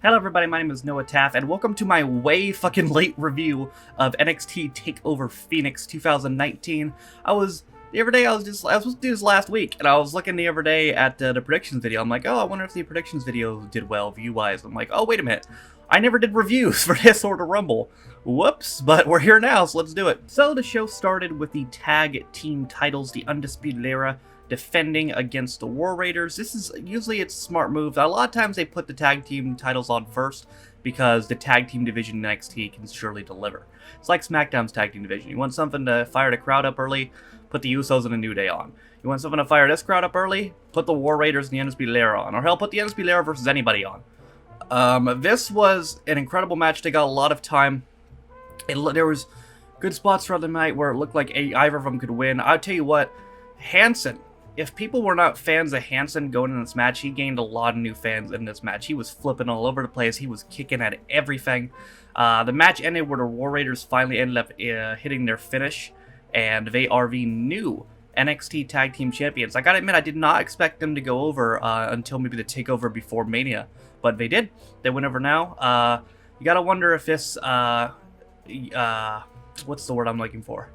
Hello everybody, my name is Noah Taff, and welcome to my way fucking late review of NXT TakeOver Phoenix 2019. I was supposed to do this last week, and I was looking the other day at the predictions video. I'm like, oh, I wonder if the predictions video did well view-wise. I'm like, oh, wait a minute. I never did reviews for this or the Rumble. Whoops, but we're here now, so let's do it. So the show started with the tag team titles, the Undisputed Era defending against the War Raiders. This is usually it's a smart move. A lot of times they put the tag team titles on first because the tag team division in NXT can surely deliver. It's like SmackDown's tag team division. You want something to fire the crowd up early, put the Usos and a New Day on. You want something to fire this crowd up early, put the War Raiders and the Undisputed Era on. Or hell, put the Undisputed Era versus anybody on. This was an incredible match. They got a lot of time. There was good spots throughout the night where it looked like either of them could win. I'll tell you what, Hanson. If people were not fans of Hanson going in this match, he gained a lot of new fans in this match. He was flipping all over the place. He was kicking at everything. The match ended where the War Raiders finally ended up hitting their finish, and they are the new NXT Tag Team Champions. I gotta admit, I did not expect them to go over until maybe the TakeOver before Mania, but they did. They went over now. You gotta wonder if this, what's the word I'm looking for?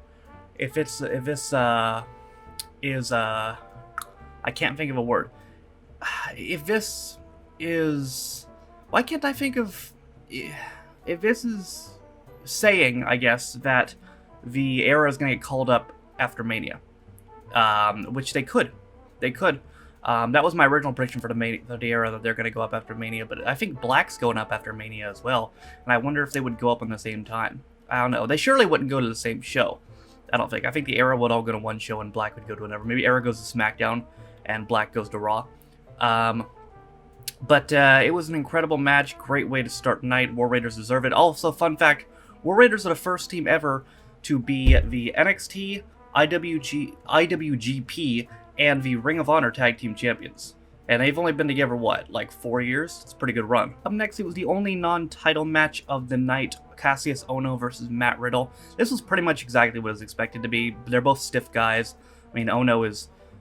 If this is, I can't think of a word. If this is... Why can't I think of... If this is saying, I guess, that the era is going to get called up after Mania. Which they could. They could. That was my original prediction for the era, that they're going to go up after Mania. But I think Black's going up after Mania as well. And I wonder if they would go up on the same time. I don't know. They surely wouldn't go to the same show. I don't think. I think the era would all go to one show and Black would go to another. Maybe era goes to SmackDown and Black goes to Raw. But it was an incredible match. Great way to start the night. War Raiders deserve it. Also, fun fact, War Raiders are the first team ever to be the NXT, IWGP, and the Ring of Honor Tag Team Champions. And they've only been together, what, like 4 years? It's a pretty good run. Up next, it was the only non-title match of the night. Cassius Ohno versus Matt Riddle. This was pretty much exactly what it was expected to be. They're both stiff guys. I mean,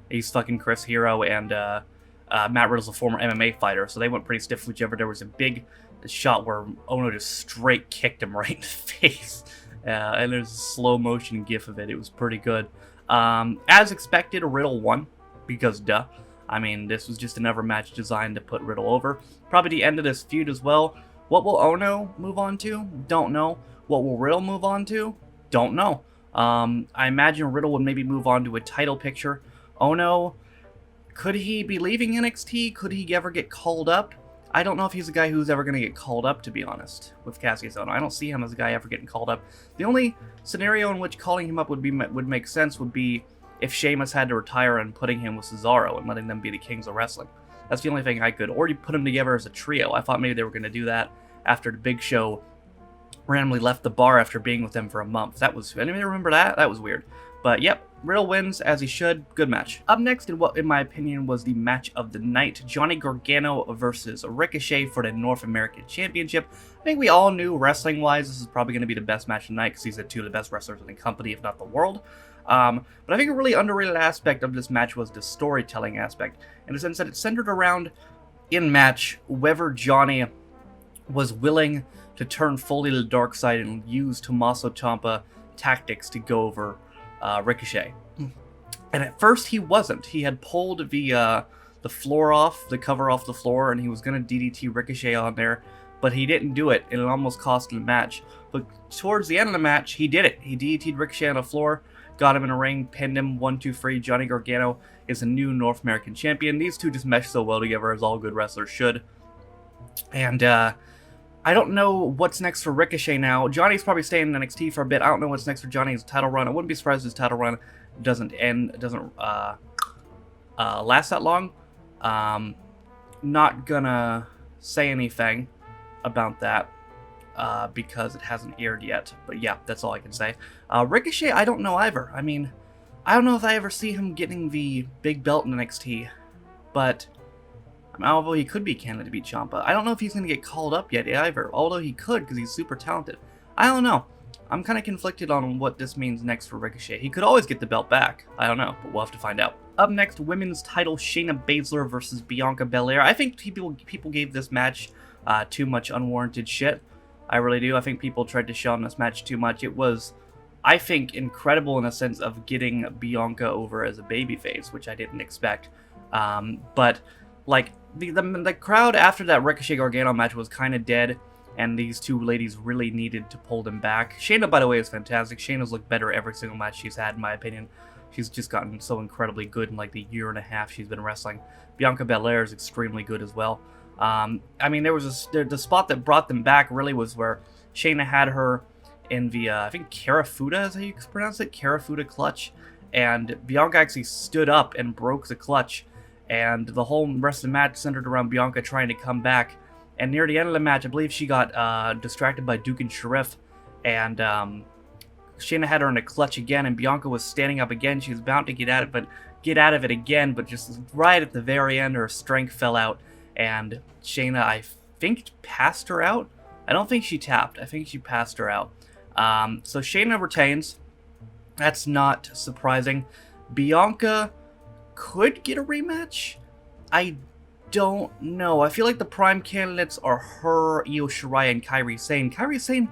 he's fucking Chris Hero, and Matt Riddle's a former MMA fighter, so they went pretty stiff with each other. There was a big shot where Ohno just straight kicked him right in the face. And there's a slow motion gif of it. It was pretty good. As expected, Riddle won, because duh. I mean, this was just another match designed to put Riddle over. Probably the end of this feud as well. What will Ohno move on to? Don't know. What will Riddle move on to? Don't know. I imagine Riddle would maybe move on to a title picture. Ohno, could he be leaving NXT? Could he ever get called up? I don't know if he's a guy who's ever going to get called up, to be honest, with Cassius Ohno. I don't see him as a guy ever getting called up. The only scenario in which calling him up would make sense would be if Sheamus had to retire and putting him with Cesaro and letting them be the kings of wrestling. That's the only thing I could. Or you put them together as a trio. I thought maybe they were going to do that after the Big Show randomly left the bar after being with them for a month. Anybody remember that? That was weird. But yep, Riddle wins as he should. Good match. Up next, in what in my opinion was the match of the night, Johnny Gargano versus Ricochet for the North American Championship. I think we all knew wrestling-wise this is probably going to be the best match of the night because these are two of the best wrestlers in the company, if not the world. But I think a really underrated aspect of this match was the storytelling aspect, in the sense that it centered around, in match, whether Johnny was willing to turn fully to the dark side and use Tommaso Ciampa tactics to go over Ricochet. And at first he wasn't. He had pulled the floor off, the cover off the floor, and he was going to DDT Ricochet on there, but he didn't do it, and it almost cost him the match. But towards the end of the match, he did it. He DDT'd Ricochet on the floor, got him in a ring, pinned him, 1-2-3. Johnny Gargano is a new North American champion. These two just mesh so well together, as all good wrestlers should. And I don't know what's next for Ricochet now. Johnny's probably staying in NXT for a bit. I don't know what's next for Johnny's title run. I wouldn't be surprised if his title run doesn't last that long. Not gonna say anything about that because it hasn't aired yet. But yeah, that's all I can say. Ricochet, I don't know either. I mean, I don't know if I ever see him getting the big belt in NXT, but although he could be a candidate to beat Ciampa, I don't know if he's going to get called up yet either, although he could because he's super talented. I don't know. I'm kind of conflicted on what this means next for Ricochet. He could always get the belt back. I don't know, but we'll have to find out. Up next, women's title, Shayna Baszler versus Bianca Belair. I think people gave this match too much unwarranted shit. I really do. I think people tried to shell on this match too much. It was, I think, incredible in the sense of getting Bianca over as a babyface, which I didn't expect. But like the crowd after that Ricochet Gargano match was kind of dead, and these two ladies really needed to pull them back. Shayna, by the way, is fantastic. Shayna's looked better every single match she's had, in my opinion. She's just gotten so incredibly good in like the year and a half she's been wrestling. Bianca Belair is extremely good as well. I mean, there was the spot that brought them back really was where Shayna had her in the, I think Karafuda is how you pronounce it, Karafuda clutch, and Bianca actually stood up and broke the clutch, and the whole rest of the match centered around Bianca trying to come back, and near the end of the match, I believe she got distracted by Duke and Sharif, and Shayna had her in a clutch again, and Bianca was standing up again. She was about to get out of it again, but just right at the very end, her strength fell out, and Shayna, I think, passed her out. I don't think she tapped. I think she passed her out. So Shayna retains. That's not surprising. Bianca could get a rematch. I don't know. I feel like the prime candidates are her, Io Shirai, and Kairi Sane. Kairi Sane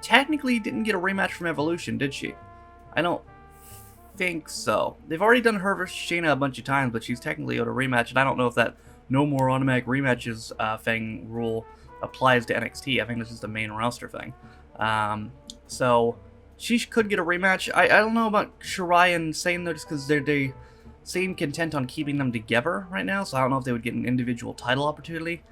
technically didn't get a rematch from Evolution, did she? I don't think so. They've already done her versus Shayna a bunch of times, but she's technically owed a rematch, and I don't know if that no more automatic rematches thing rule applies to NXT. I think this is the main roster thing. So she could get a rematch. I don't know about Shirai and Sane though, just because they seem content on keeping them together right now, so I don't know if they would get an individual title opportunity,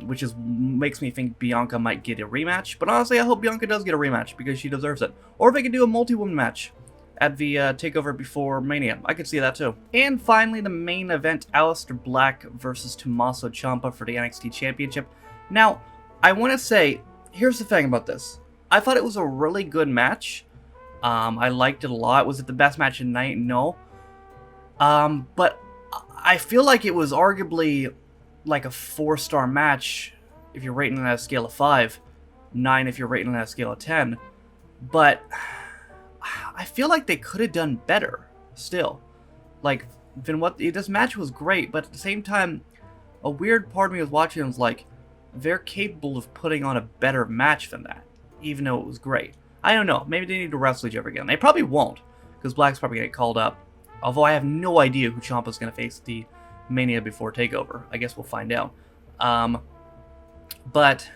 which makes me think Bianca might get a rematch. But honestly, I hope Bianca does get a rematch because she deserves it. Or if they could do a multi-woman match at the takeover before Mania, I could see that too. And finally, the main event: Aleister Black versus Tommaso Ciampa for the NXT Championship. Now, I want to say, here's the thing about this. I thought it was a really good match. I liked it a lot. Was it the best match of the night? No. But I feel like it was arguably like a 4-star match if you're rating it on a scale of 5, 9 if you're rating it on a scale of 10. But I feel like they could have done better still. Like, this match was great, but at the same time, a weird part of me was watching and was like, they're capable of putting on a better match than that, even though it was great. I don't know. Maybe they need to wrestle each other again. They probably won't, because Black's probably going to get called up. Although I have no idea who Ciampa's going to face the Mania before TakeOver. I guess we'll find out. But,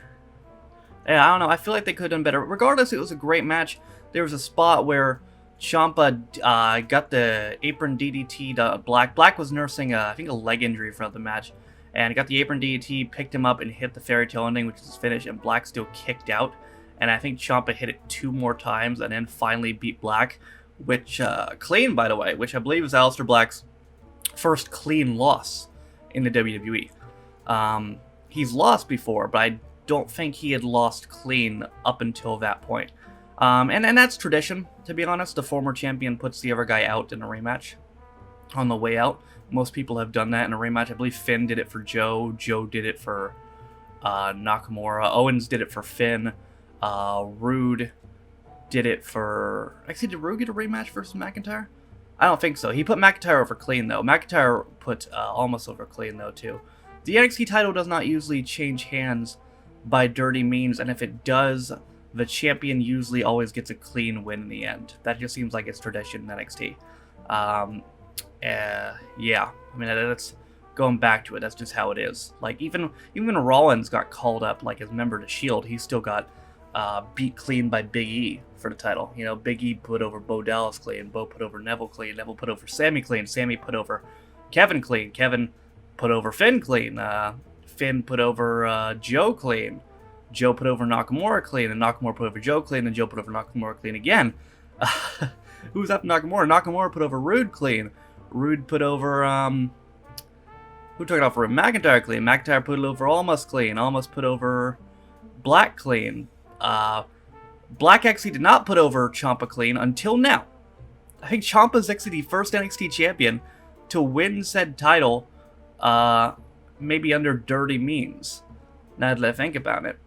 yeah, I don't know. I feel like they could have done better. Regardless, it was a great match. There was a spot where Ciampa got the apron DDT to Black. Black was nursing, I think, a leg injury throughout the match. And got the apron DDT, picked him up, and hit the fairy tale ending, which is his finish, and Black still kicked out. And I think Ciampa hit it 2 more times, and then finally beat Black, which, clean, by the way, which I believe is Aleister Black's first clean loss in the WWE. He's lost before, but I don't think he had lost clean up until that point. And that's tradition, to be honest. The former champion puts the other guy out in a rematch on the way out. Most people have done that in a rematch. I believe Finn did it for Joe. Joe did it for Nakamura. Owens did it for Finn. Rude did it for... Actually, did Rude get a rematch versus McIntyre? I don't think so. He put McIntyre over clean, though. McIntyre put almost over clean, though, too. The NXT title does not usually change hands by dirty means, and if it does, the champion usually always gets a clean win in the end. That just seems like it's tradition in NXT. Yeah, I mean, that's going back to it. That's just how it is. Like, even when Rollins got called up, like, as member to S.H.I.E.L.D., he still got beat clean by Big E for the title. You know, Big E put over Bo Dallas clean, Bo put over Neville clean, Neville put over Sammy clean, Sammy put over Kevin clean, Kevin put over Finn clean, Finn put over Joe clean, Joe put over Nakamura clean, and Nakamura put over Joe clean, and Joe put over Nakamura clean again. Who's after Nakamura? Nakamura put over Rude clean. Rude put over, who took it off for him? McIntyre clean. McIntyre put it over Almost clean. Almost put over Black clean. Black actually did not put over Ciampa clean until now. I think Ciampa's actually the first NXT champion to win said title, maybe under dirty means. Now that I think about it.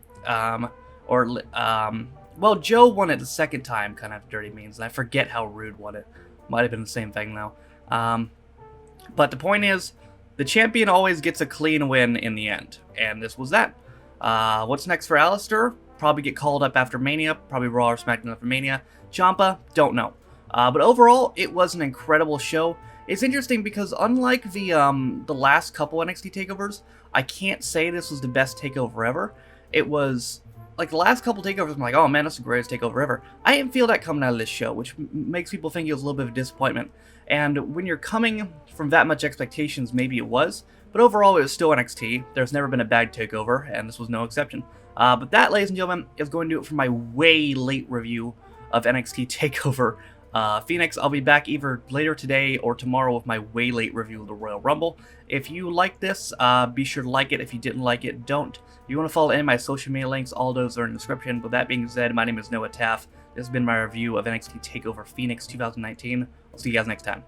Well, Joe won it the second time, kind of dirty means, and I forget how Rude won it. Might have been the same thing, though. But the point is, the champion always gets a clean win in the end, and this was that. What's next for Alistair? Probably get called up after Mania, probably Raw or SmackDown after Mania. Ciampa, don't know. But overall, it was an incredible show. It's interesting because unlike the last couple NXT takeovers, I can't say this was the best takeover ever. It was like the last couple takeovers. I'm like, oh man, that's the greatest takeover ever. I didn't feel that coming out of this show, which makes people think it was a little bit of a disappointment. And when you're coming from that much expectations, maybe it was. But overall, it was still NXT. There's never been a bad takeover, and this was no exception. But that, ladies and gentlemen, is going to do it for my way late review of NXT TakeOver Phoenix. I'll be back either later today or tomorrow with my way late review of the Royal Rumble. If you like this, be sure to like it. If you didn't like it, don't. If you want to follow any of my social media links, all those are in the description. With that being said, my name is Noah Taff. This has been my review of NXT TakeOver Phoenix 2019. I'll see you guys next time.